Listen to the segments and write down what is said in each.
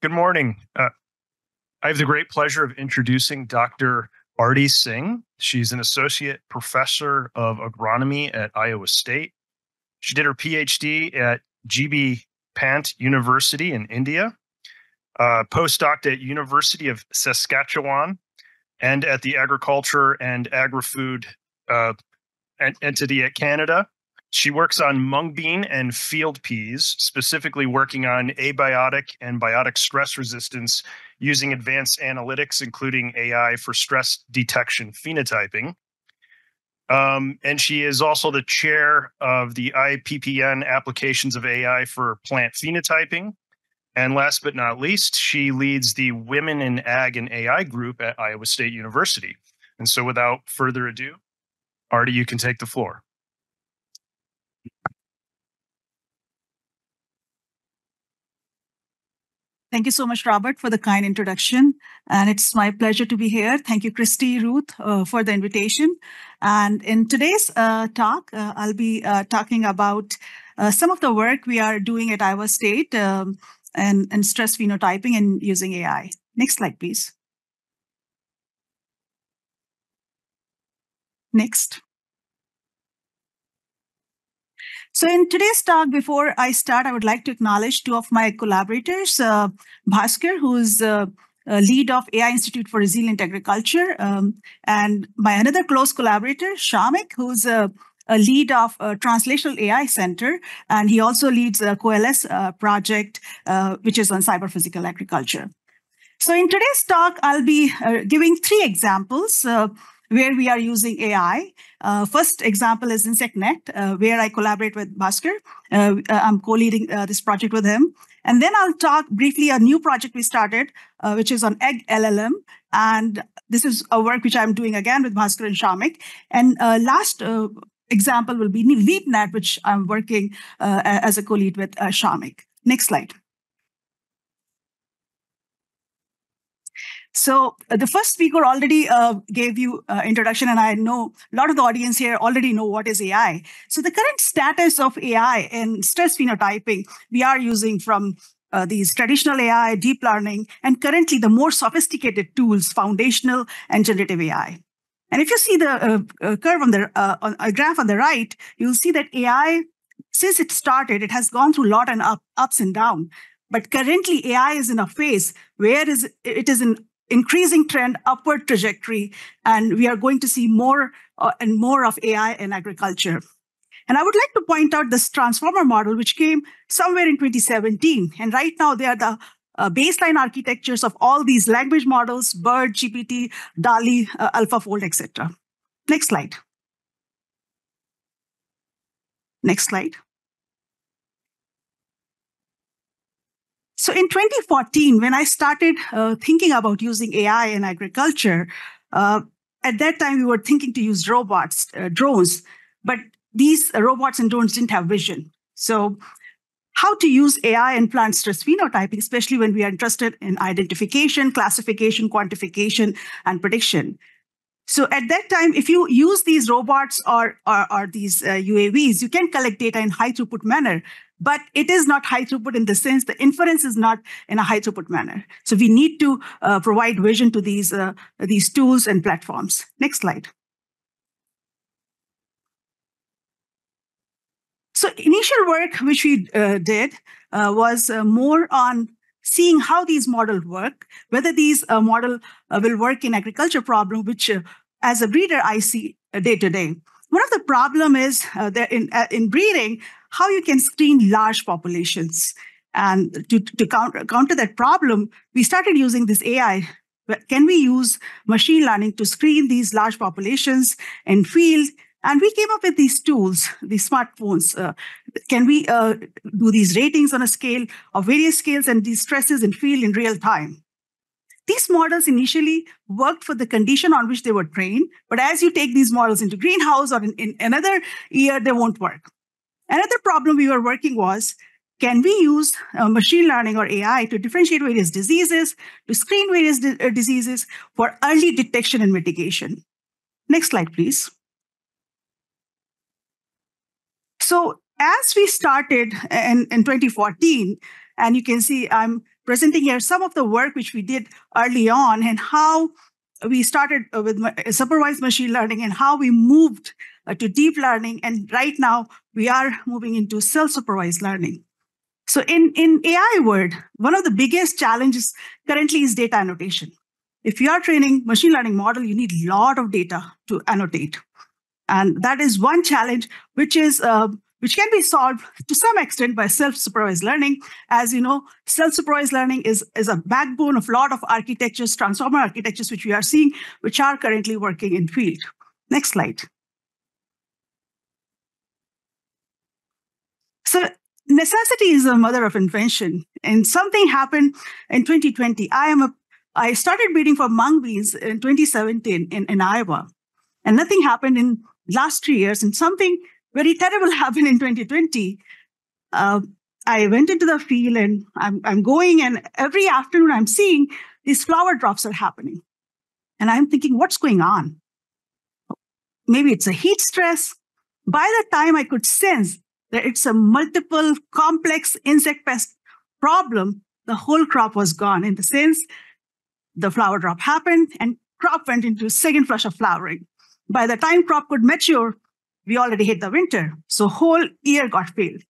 Good morning. I have the great pleasure of introducing Dr. Arti Singh. She's an associate professor of agronomy at Iowa State. She did her PhD at GB Pant University in India, postdoc at University of Saskatchewan, and at the Agriculture and Agri-Food entity at Canada. She works on mung bean and field peas, specifically working on abiotic and biotic stress resistance using advanced analytics, including AI for stress detection phenotyping. And she is also the chair of the IPPN applications of AI for plant phenotyping. And last but not least, she leads the Women in Ag and AI group at Iowa State University. And so without further ado, Arti, you can take the floor. Thank you so much, Robert, for the kind introduction. And it's my pleasure to be here. Thank you, Christy, Ruth, for the invitation. And in today's talk, I'll be talking about some of the work we are doing at Iowa State and stress phenotyping and using AI. Next slide, please. Next. So in today's talk, before I start, I would like to acknowledge two of my collaborators, Bhaskar, who is lead of AI Institute for Resilient Agriculture, and my another close collaborator, Shamik, who's a lead of Translational AI Center, and he also leads a CoLS project, which is on cyber-physical agriculture. So in today's talk, I'll be giving three examples where we are using AI. First example is InsectNet, where I collaborate with Bhaskar. I'm co-leading this project with him. And then I'll talk briefly a new project we started, which is on Egg LLM. And this is a work which I'm doing again with Bhaskar and Shamik. And last example will be LeapNet, which I'm working as a co-lead with Shamik. Next slide. So the first speaker already gave you introduction, and I know a lot of the audience here already know what is AI. So the current status of AI in stress phenotyping, we are using from these traditional AI, deep learning, and currently the more sophisticated tools, foundational and generative AI. And if you see the curve on the a graph on the right, you'll see that AI, since it started, it has gone through a lot of ups and downs. But currently, AI is in a phase where it is in increasing trend, upward trajectory, and we are going to see more and more of AI in agriculture. And I would like to point out this transformer model, which came somewhere in 2017. And right now, they are the baseline architectures of all these language models, BERT, GPT, DALI, AlphaFold, etc. Next slide. Next slide. So in 2014, when I started thinking about using AI in agriculture, at that time we were thinking to use robots, drones, but these robots and drones didn't have vision. So how to use AI in plant stress phenotyping, especially when we are interested in identification, classification, quantification, and prediction. So at that time, if you use these robots or these UAVs, you can collect data in high throughput manner. But it is not high throughput in the sense the inference is not in a high throughput manner. So we need to provide vision to these tools and platforms. Next slide. So initial work which we did was more on seeing how these models work, whether these model will work in agriculture problem, which as a breeder I see day to day. One of the problem is that in breeding, how you can screen large populations. And to counter that problem, we started using this AI. Can we use machine learning to screen these large populations in field? And we came up with these tools, these smartphones. Can we do these ratings on a scale of various scales and these stresses in field in real time? These models initially worked for the condition on which they were trained, but as you take these models into greenhouse or in another year, they won't work. Another problem we were working was, can we use machine learning or AI to differentiate various diseases, to screen various diseases for early detection and mitigation? Next slide, please. So as we started in 2014, and you can see I'm presenting here some of the work which we did early on and how we started with supervised machine learning and how we moved to deep learning. And right now we are moving into self-supervised learning. So in AI world, one of the biggest challenges currently is data annotation. If you are training machine learning model, you need a lot of data to annotate. And that is one challenge, which can be solved to some extent by self-supervised learning. As you know, self-supervised learning is a backbone of a lot of architectures, transformer architectures, which we are seeing, which are currently working in field. Next slide. So necessity is the mother of invention. And something happened in 2020. I started breeding for mung beans in 2017 in Iowa. And nothing happened in last 3 years. And something very terrible happened in 2020. I went into the field and I'm going, and every afternoon I'm seeing these flower drops are happening. And I'm thinking, what's going on? Maybe it's a heat stress. By the time I could sense that it's a multiple complex insect pest problem, the whole crop was gone. In the sense, the flower drop happened and crop went into second flush of flowering. By the time crop could mature, we already hit the winter. So whole year got failed.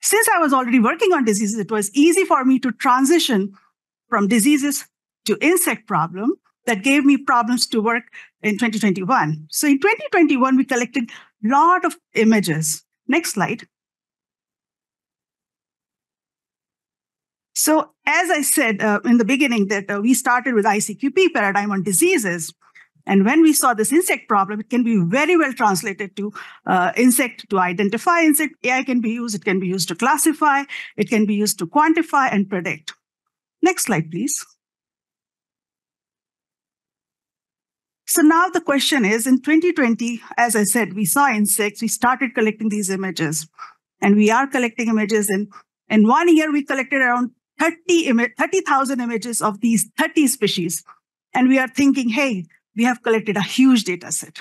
Since I was already working on diseases, it was easy for me to transition from diseases to insect problem. That gave me problems to work in 2021. So in 2021, we collected a lot of images. Next slide. So as I said in the beginning that we started with ICQP paradigm on diseases. And when we saw this insect problem, it can be very well translated to insect, to identify insect. AI can be used. It can be used to classify. It can be used to quantify and predict. Next slide, please. So now the question is, in 2020, as I said, we saw insects. We started collecting these images. And we are collecting images. In 1 year, we collected around 30,000 images of these 30 species. And we are thinking, hey, we have collected a huge data set.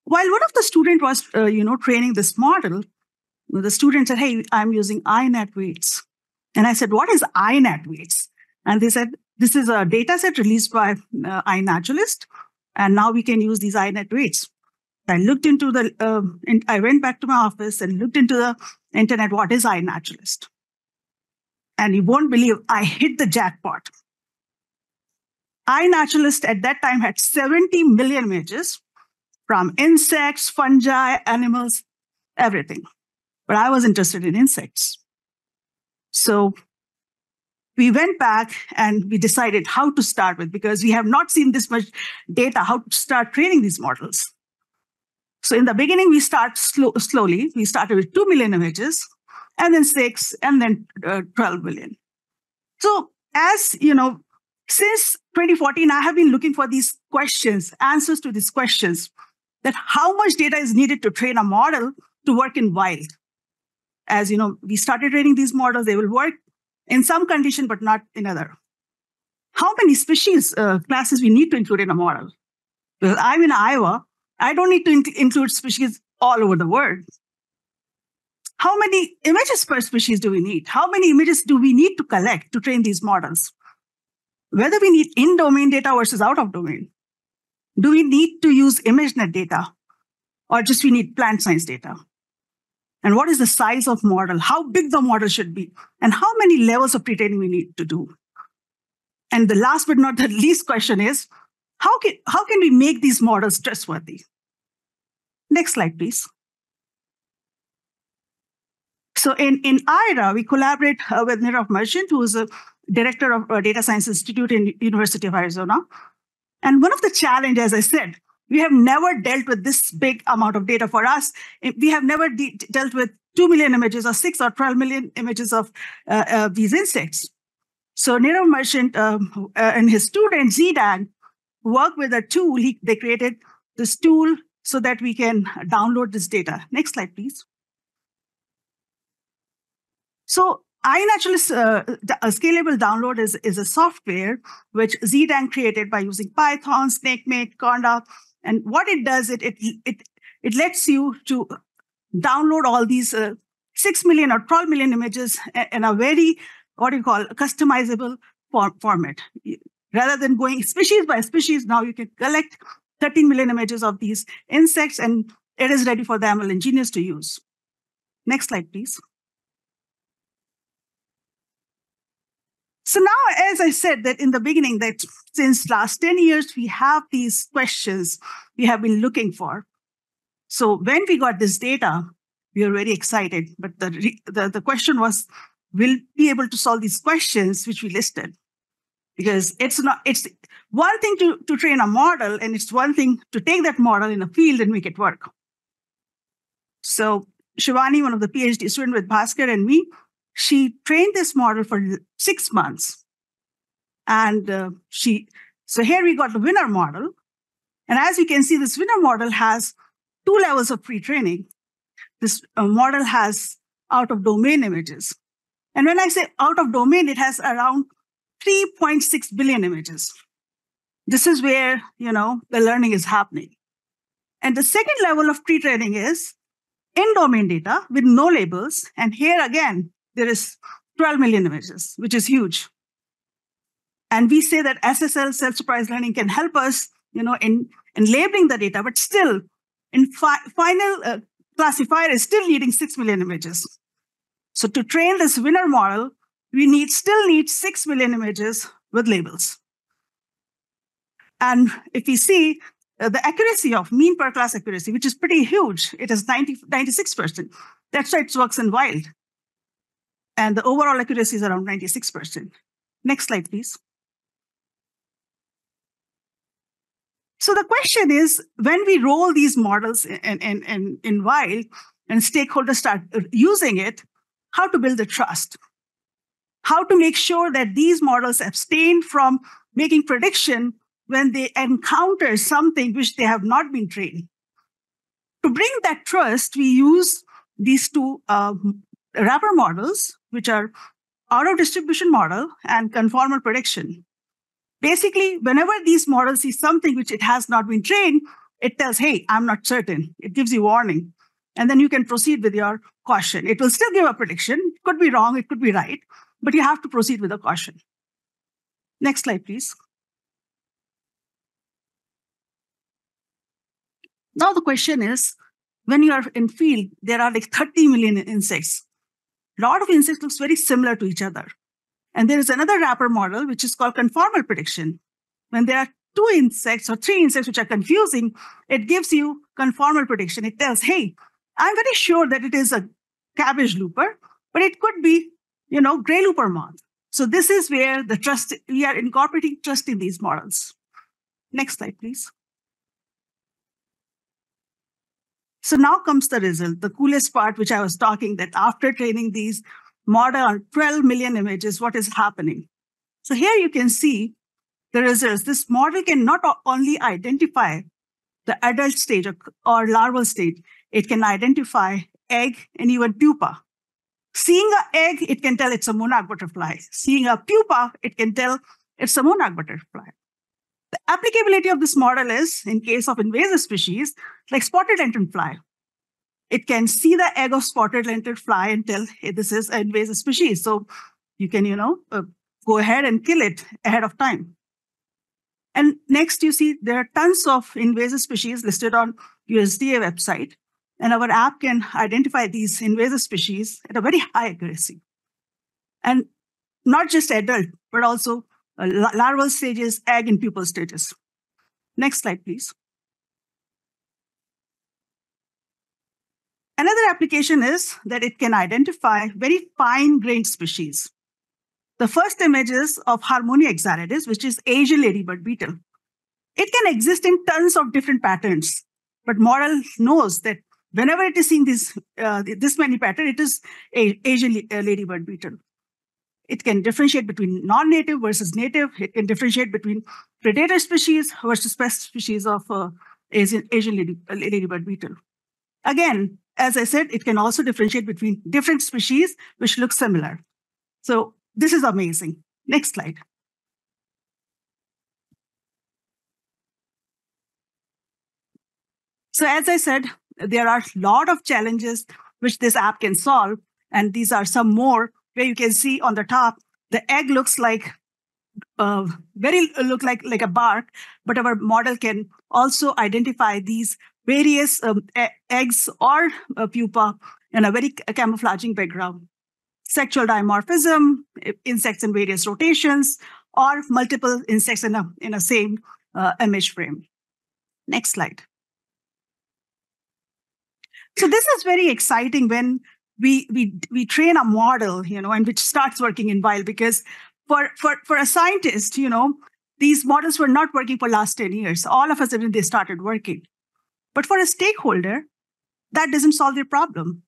While one of the students was, training this model, the student said, hey, I'm using INAT weights. And I said, what is INAT weights? And they said, this is a data set released by iNaturalist. And now we can use these INAT weights. I looked into I went back to my office and looked into the internet, what is iNaturalist? And you won't believe I hit the jackpot. iNaturalist at that time had 70 million images from insects, fungi, animals, everything. But I was interested in insects. So we went back and we decided how to start with, because we have not seen this much data, how to start training these models. So in the beginning, we start slowly. We started with 2 million images, and then 6, and then 12 million. So as you know, since 2014, I have been looking for these questions, answers to these questions, that how much data is needed to train a model to work in wild. As you know, we started training these models, they will work in some condition, but not in other. How many species classes we need to include in a model? Because I'm in Iowa, I don't need to include species all over the world. How many images per species do we need? How many images do we need to collect to train these models? Whether we need in-domain data versus out-of-domain. Do we need to use ImageNet data, or just we need plant science data? And what is the size of model? How big the model should be? And how many levels of pre-training we need to do? And the last but not the least question is, how can we make these models trustworthy? Next slide, please. So in IRA, we collaborate with Nirav Merchant, who is a director of Data Science Institute in University of Arizona. And one of the challenges, as I said, we have never dealt with this big amount of data. For us, we have never dealt with 2 million images or 6 or 12 million images of these insects. So Nirav Merchant and his student, ZDAG, worked with a tool. They created this tool so that we can download this data. Next slide, please. So iNaturalist scalable download is a software which ZDAG created by using Python, SnakeMate, Conda. And what it does, it lets you to download all these 6 million or 12 million images in a very what you call a customizable format. Rather than going species by species, now you can collect 13 million images of these insects, and it is ready for the ML engineers to use. Next slide, please. So now, as I said that in the beginning, that since last 10 years, we have these questions we have been looking for. So when we got this data, we were very excited. But the question was, will we be able to solve these questions which we listed? Because it's one thing to train a model, and it's one thing to take that model in a field and make it work. So Shivani, one of the PhD students with Bhaskar and me, she trained this model for 6 months. And so here we got the winner model. And as you can see, this winner model has 2 levels of pre-training. This model has out-of-domain images. And when I say out-of-domain, it has around 3.6 billion images. This is where, the learning is happening. And the second level of pre-training is in-domain data with no labels. And here again, there is 12 million images, which is huge. And we say that SSL, self-supervised learning, can help us, in labeling the data, but still, in final classifier is still needing 6 million images. So to train this winner model, we still need 6 million images with labels. And if we see the accuracy of mean per class accuracy, which is pretty huge, it is 96%. That's why it works in wild. And the overall accuracy is around 96%. Next slide, please. So the question is, when we roll these models in wild and stakeholders start using it, how to build the trust? How to make sure that these models abstain from making prediction when they encounter something which they have not been trained. To bring that trust, we use these 2 wrapper models, which are auto-distribution model and conformal prediction. Basically, whenever these models see something which it has not been trained, it tells, hey, I'm not certain. It gives you warning. And then you can proceed with your caution. It will still give a prediction. It could be wrong, it could be right, but you have to proceed with a caution. Next slide, please. Now the question is, when you are in field, there are like 30 million insects. A lot of insects looks very similar to each other. And there is another wrapper model, which is called conformal prediction. When there are 2 insects or 3 insects which are confusing, it gives you conformal prediction. It tells, hey, I'm very sure that it is a cabbage looper, but it could be, gray looper moth. So this is where the trust, we are incorporating trust in these models. Next slide, please. So now comes the result, the coolest part, which I was talking, that after training these model on 12 million images, what is happening? So here you can see the results. This model can not only identify the adult stage or larval stage, it can identify egg and even pupa. Seeing an egg, it can tell it's a monarch butterfly. Seeing a pupa, it can tell it's a monarch butterfly. The applicability of this model is, in case of invasive species, like spotted lanternfly. It can see the egg of spotted lanternfly and tell, hey, this is an invasive species. So you can, go ahead and kill it ahead of time. And next, you see there are tons of invasive species listed on USDA website. And our app can identify these invasive species at a very high accuracy. And not just adult, but also larval stages, egg and pupal stages. Next slide, please. Another application is that it can identify very fine-grained species. The first image is of Harmonia exaridis, which is Asian ladybird beetle. It can exist in tons of different patterns, but model knows that whenever it is seeing this many patterns, it is Asian ladybird beetle. It can differentiate between non-native versus native. It can differentiate between predator species versus pest species of Asian ladybird beetle. Again, as I said, it can also differentiate between different species which look similar. So this is amazing. Next slide. So as I said, there are a lot of challenges which this app can solve. And these are some more where you can see on the top The egg looks like look like a bark, but our model can also identify these various eggs or pupa in a very camouflaging background. Sexual dimorphism, insects in various rotations, or multiple insects in a same image frame. Next slide. So this is very exciting when we train a model, and which starts working in wild, because for a scientist, these models were not working for last 10 years. All of a sudden they started working. But for a stakeholder, that doesn't solve their problem.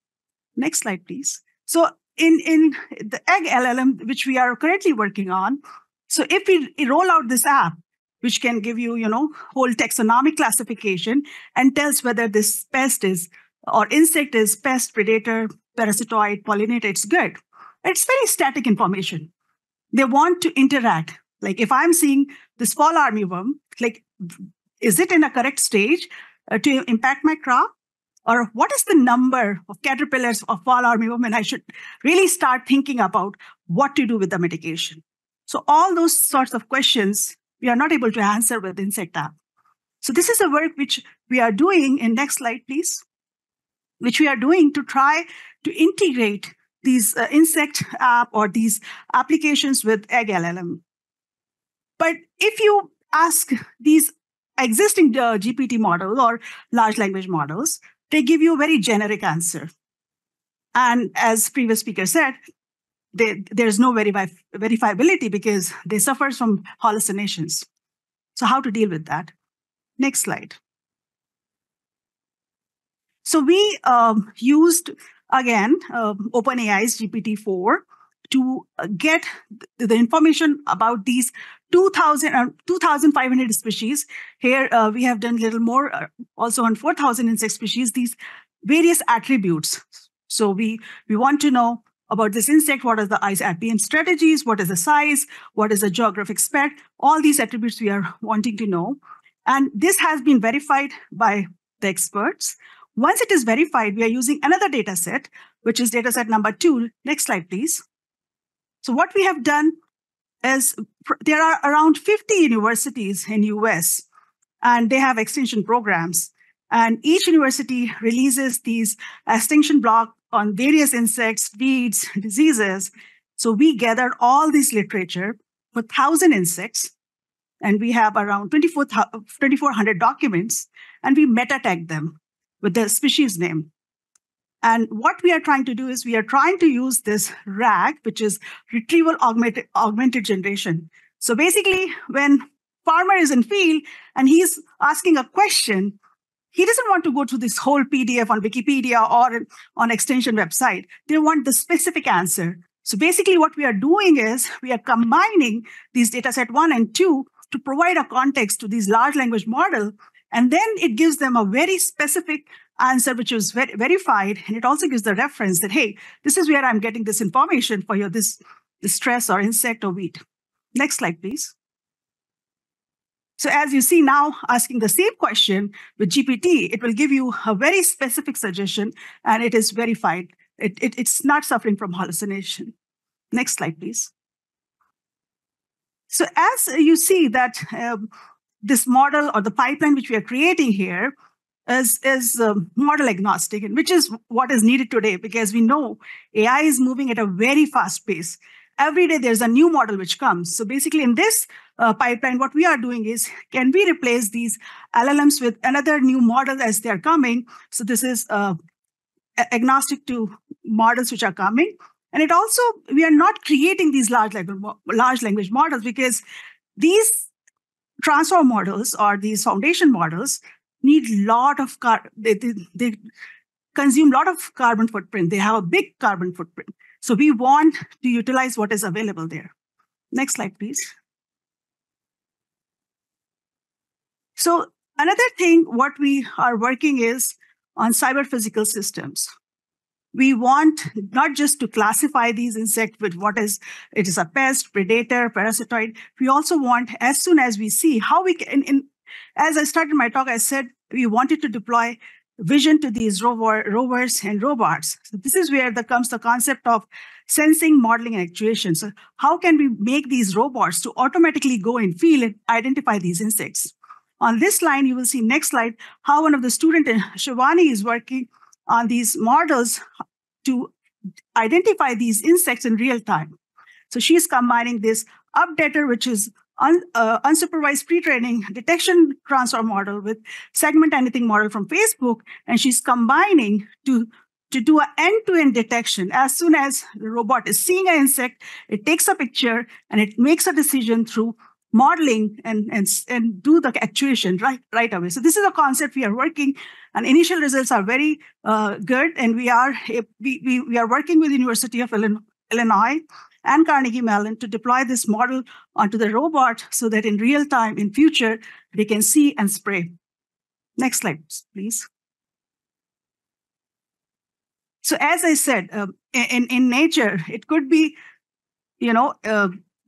Next slide, please. So in the egg LLM, which we are currently working on, so if we roll out this app, which can give you, whole taxonomic classification and tells whether this pest is or insect is pest, predator, parasitoid, pollinator, it's good. It's very static information. They want to interact. Like if I'm seeing this fall armyworm, like, is it in a correct stage to impact my crop? Or what is the number of caterpillars of fall armyworm? And I should really start thinking about what to do with the mitigation. So all those sorts of questions we are not able to answer with Insect app. So this is a work which we are doing, in next slide, please, which we are doing to try to integrate these insect app or these applications with egg LLM. But if you ask these existing GPT models or large language models, they give you a very generic answer. And as previous speaker said, there's no verifiability because they suffer from hallucinations. So how to deal with that? Next slide. So we used, again, OpenAI's GPT-4 to get the information about these 2,500 species. Here we have done a little more, also on 4,000 insect species, these various attributes. So we want to know about this insect, what are the IPM strategies, what is the size, what is the geographic spread, all these attributes we are wanting to know. And this has been verified by the experts. Once it is verified, we are using another data set, which is data set number 2. Next slide, please. So what we have done is there are around 50 universities in US, and they have extension programs. And each university releases these extension blocks on various insects, weeds, diseases. So we gathered all this literature for 1,000 insects, and we have around 2,400 documents, and we meta tagged them with the species name. And what we are trying to do is we are trying to use this RAG, which is retrieval augmented generation. So basically, when farmer is in field and he's asking a question, he doesn't want to go to this whole PDF on Wikipedia or on extension website. They want the specific answer. So basically what we are doing is we are combining these data set 1 and 2 to provide a context to these large language model. And then it gives them a very specific answer, which is verified. And it also gives the reference that, hey, this is where I'm getting this information for your this stress or insect or weed. Next slide, please. So as you see now, asking the same question with GPT, it will give you a very specific suggestion, and it is verified. It's not suffering from hallucination. Next slide, please. So as you see that this model or the pipeline which we are creating here is model agnostic, and which is what is needed today, because we know AI is moving at a very fast pace. Every day there's a new model which comes. So basically in this pipeline, what we are doing is, can we replace these LLMs with another new model as they're coming? So this is agnostic to models which are coming. And it also, we are not creating these large language models, because these transform models or these foundation models need a lot of, they consume a lot of carbon footprint. They have a big carbon footprint. So we want to utilize what is available there. Next slide, please. So another thing, what we are working is on cyber physical systems. We want not just to classify these insects with it is a pest, predator, parasitoid. We also want, as soon as we see how we can, as I started my talk, I said we wanted to deploy vision to these rovers and robots. So this is where comes the concept of sensing, modeling, and actuation. So how can we make these robots to automatically go and feel and identify these insects? On this line, you will see next slide, how one of the students, Shivani, is working on these models to identify these insects in real time. So she's combining this updater, which is unsupervised pre-training detection transfer model with segment anything model from Facebook, and she's combining to do an end-to-end detection. As soon as the robot is seeing an insect, it takes a picture and it makes a decision through modeling and do the actuation right away. So this is a concept we are working, and initial results are very good. And we are working with the University of Illinois and Carnegie Mellon to deploy this model onto the robot so that in real time, in future, they can see and spray. Next slide, please. So as I said, in nature, it could be,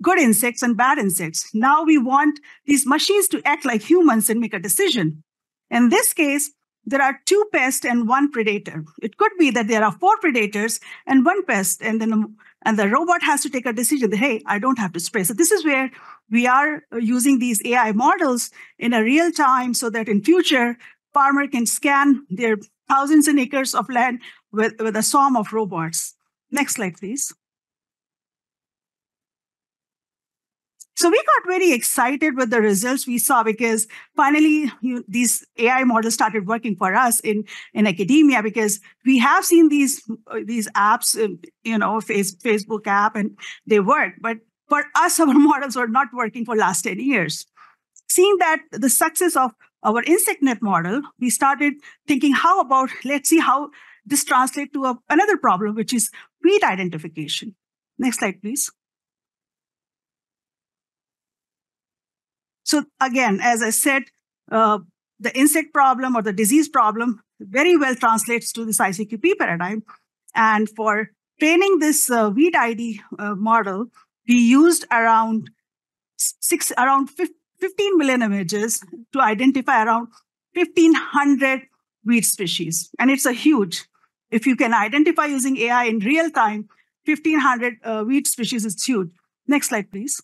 good insects and bad insects. Now we want these machines to act like humans and make a decision. In this case, there are 2 pests and 1 predator. It could be that there are 4 predators and 1 pest, and the robot has to take a decision that, hey, I don't have to spray. So this is where we are using these AI models in a real time so that in future, farmer can scan their thousands and acres of land with a swarm of robots. Next slide, please. So we got very excited with the results we saw because finally these AI models started working for us in academia, because we have seen these apps, Facebook app, and they work. But for us, our models were not working for last 10 years. Seeing that the success of our InsectNet model, we started thinking, how about, let's see how this translates to another problem, which is weed identification. Next slide, please. So again, as I said, the insect problem or the disease problem very well translates to this ICQP paradigm. And for training this weed ID model, we used around 15 million images to identify around 1,500 weed species. And it's a huge. If you can identify using AI in real time, 1,500 weed species is huge. Next slide, please.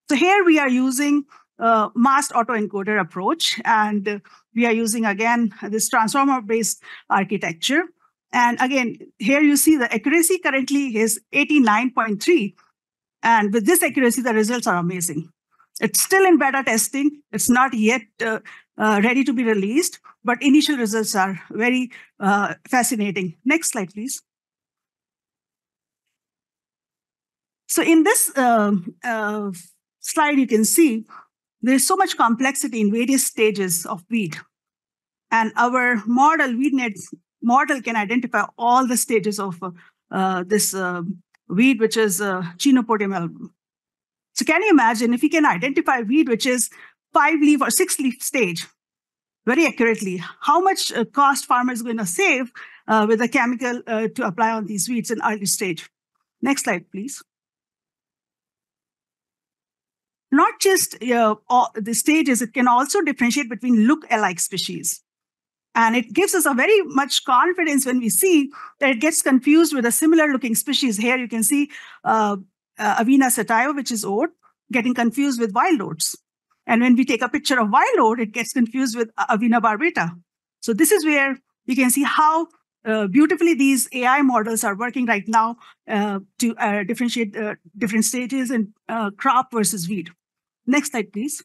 So here we are using masked autoencoder approach, and we are using, again, this transformer-based architecture. And again, here you see the accuracy currently is 89.3. And with this accuracy, the results are amazing. It's still in beta testing. It's not yet ready to be released, but initial results are very fascinating. Next slide, please. So in this slide, you can see there's so much complexity in various stages of weed. And our model, WeedNet model, can identify all the stages of this weed, which is Chenopodium album. So can you imagine if you can identify weed, which is 5-leaf or 6-leaf stage, very accurately, how much cost farmer is going to save with a chemical to apply on these weeds in early stage? Next slide, please. Not just all the stages, it can also differentiate between look-alike species. And it gives us a very much confidence when we see that it gets confused with a similar-looking species. Here you can see Avena sativa, which is oat, getting confused with wild oats. And when we take a picture of wild oat, it gets confused with Avena barbata. So this is where you can see how beautifully these AI models are working right now to differentiate different stages in crop versus weed. Next slide, please.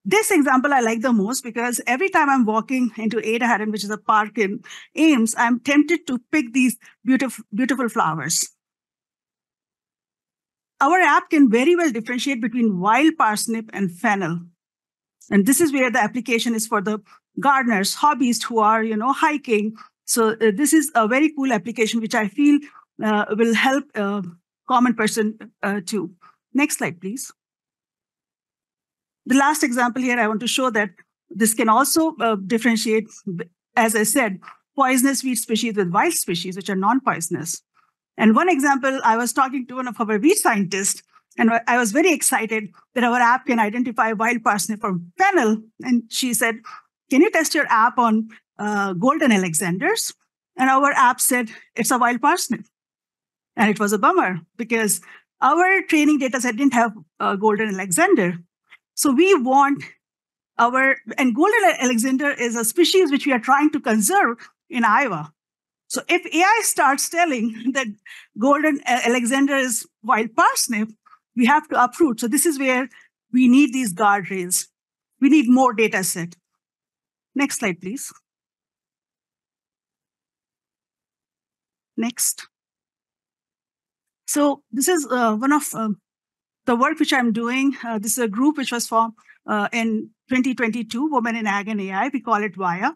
This example I like the most because every time I'm walking into Ada Heron, which is a park in Ames, I'm tempted to pick these beautiful flowers. Our app can very well differentiate between wild parsnip and fennel. And this is where the application is for the gardeners, hobbyists who are, hiking. So this is a very cool application, which I feel will help common person too. Next slide, please. The last example here, I want to show that this can also differentiate, as I said, poisonous weed species with wild species, which are non-poisonous. And one example, I was talking to one of our weed scientists, And I was very excited that our app can identify wild parsnip from fennel. And she said, can you test your app on golden Alexanders? And our app said, it's a wild parsnip. And it was a bummer because our training data set didn't have golden Alexander. So we want and golden Alexander is a species which we are trying to conserve in Iowa. So if AI starts telling that golden Alexander is wild parsnip, we have to uproot. So this is where we need these guardrails. We need more data set. Next slide, please. Next. So this is one of the work which I'm doing. This is a group which was formed in 2022, Women in Ag and AI. We call it VIA.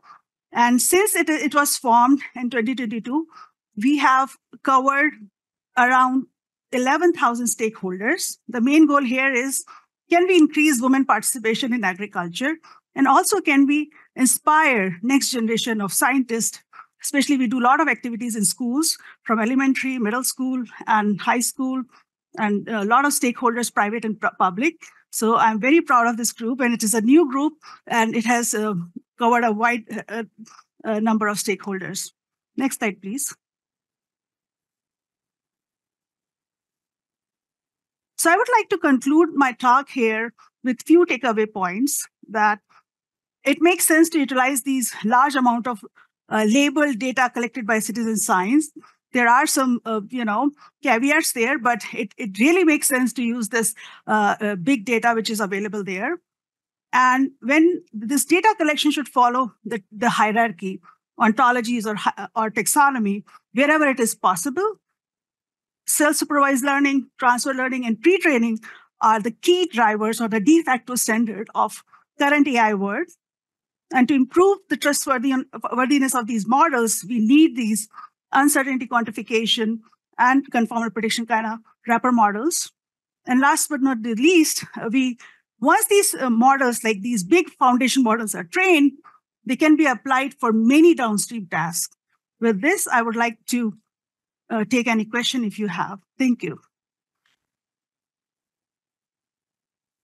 And since it was formed in 2022, we have covered around 11,000 stakeholders. The main goal here is, can we increase women participation in agriculture? And also, can we inspire next generation of scientists? Especially, we do a lot of activities in schools, from elementary, middle school, and high school, and a lot of stakeholders, private and public. So I'm very proud of this group, and it is a new group, and it has covered a wide number of stakeholders. Next slide, please. So I would like to conclude my talk here with few takeaway points that it makes sense to utilize these large amount of labeled data collected by citizen science. There are some, caveats there, but it really makes sense to use this big data which is available there. And when this data collection should follow the hierarchy, ontologies or taxonomy, wherever it is possible. Self-supervised learning, transfer learning, and pre-training are the key drivers or the de facto standard of current AI world. And to improve the trustworthiness of these models, we need these uncertainty quantification and conformal prediction kind of wrapper models. And last but not the least, once these models, like these big foundation models, are trained, they can be applied for many downstream tasks. With this, I would like to take any question if you have. Thank you.